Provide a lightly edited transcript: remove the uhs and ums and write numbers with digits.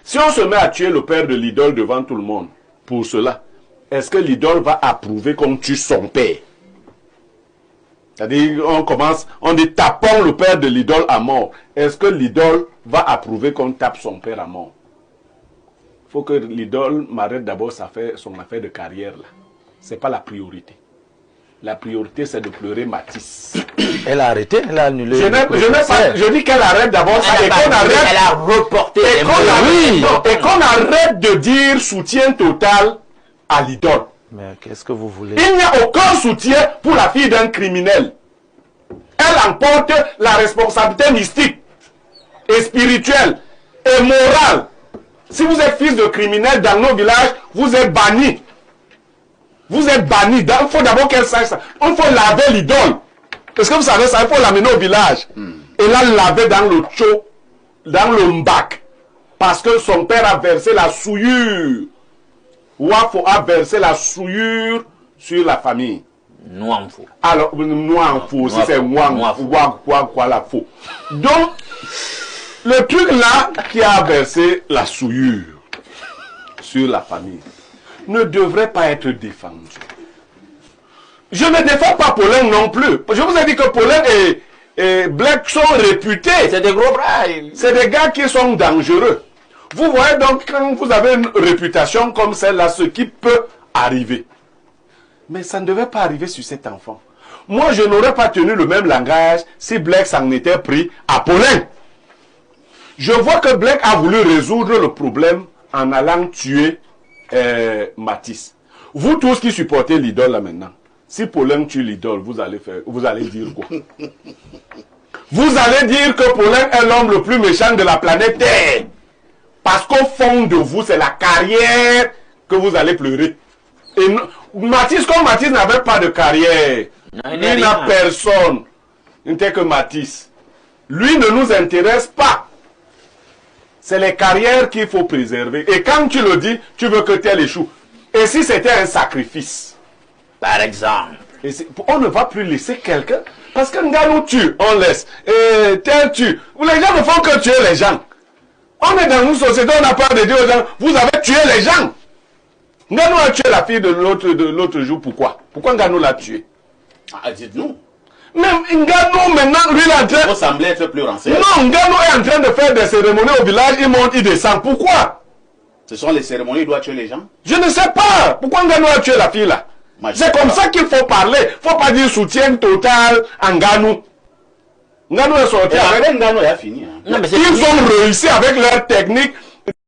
Si on se met à tuer le père de l'idole devant tout le monde, pour cela, est-ce que l'idole va approuver qu'on tue son père? C'est-à-dire, on dit tapons le père de l'idole à mort. Est-ce que l'idole va approuver qu'on tape son père à mort? Il faut que l'idole m'arrête d'abord son affaire de carrière là. Ce n'est pas la priorité. La priorité, c'est de pleurer Matisse. Elle a arrêté, elle a annulé. Je dis qu'elle arrête d'abord ça et qu'on arrête. Elle a reporté. Et qu'on arrête de dire soutien total à l'idole. Mais qu'est-ce que vous voulez? Il n'y a aucun soutien pour la fille d'un criminel. Elle emporte la responsabilité mystique, et spirituelle, et morale. Si vous êtes fils de criminel dans nos villages, vous êtes banni. Vous êtes banni. Il faut d'abord qu'elle sache ça. Il faut laver l'idole. Parce que vous savez ça, il faut l'amener au village. Et la laver dans le tcho, dans le mbac. Parce que son père a versé la souillure. Wafo a versé la souillure sur la famille. Nouanfo. Alors, Nouanfo, si c'est quoi la faux. Donc, le truc là qui a versé la souillure sur la famille ne devrait pas être défendu. Je ne défends pas Paulin non plus. Je vous ai dit que Paulin et Black sont réputés. C'est des gros bras. C'est des gars qui sont dangereux. Vous voyez donc, quand vous avez une réputation comme celle-là, ce qui peut arriver. Mais ça ne devait pas arriver sur cet enfant. Moi, je n'aurais pas tenu le même langage si Black s'en était pris à Paulin. Je vois que Black a voulu résoudre le problème en allant tuer Matisse. Vous tous qui supportez l'idole là maintenant, si Paulin tue l'idole, vous allez dire quoi? Vous allez dire que Paulin est l'homme le plus méchant de la planète Terre. Parce qu'au fond de vous, c'est la carrière que vous allez pleurer. Et Matisse, comme Matisse n'avait pas de carrière, il n'a personne. Il n'était que Matisse. Lui ne nous intéresse pas. C'est les carrières qu'il faut préserver. Et quand tu le dis, tu veux que tel échoue. Et si c'était un sacrifice? Par exemple. On ne va plus laisser quelqu'un. Parce qu'un gars nous tue, on laisse. Et tel tue. Les gens ne font que tuer les gens. On est dans une société, on n'a pas de dire aux gens, vous avez tué les gens. Nganou a tué la fille de l'autre jour, pourquoi? Pourquoi Nganou l'a tué? Ah, dites-nous. Même Nganou, maintenant, lui, il est en train... Vous semblez être plus renseigné. Non, Nganou est en train de faire des cérémonies au village, il monte, il descend. Pourquoi? Ce sont les cérémonies, il doit tuer les gens. Je ne sais pas. Pourquoi Nganou a tué la fille, là? C'est comme ça qu'il faut parler. Il ne faut pas dire soutien total à Nganou. Nganou est sorti avec... Nganou a fini. Hein. Ils ont réussi avec leur technique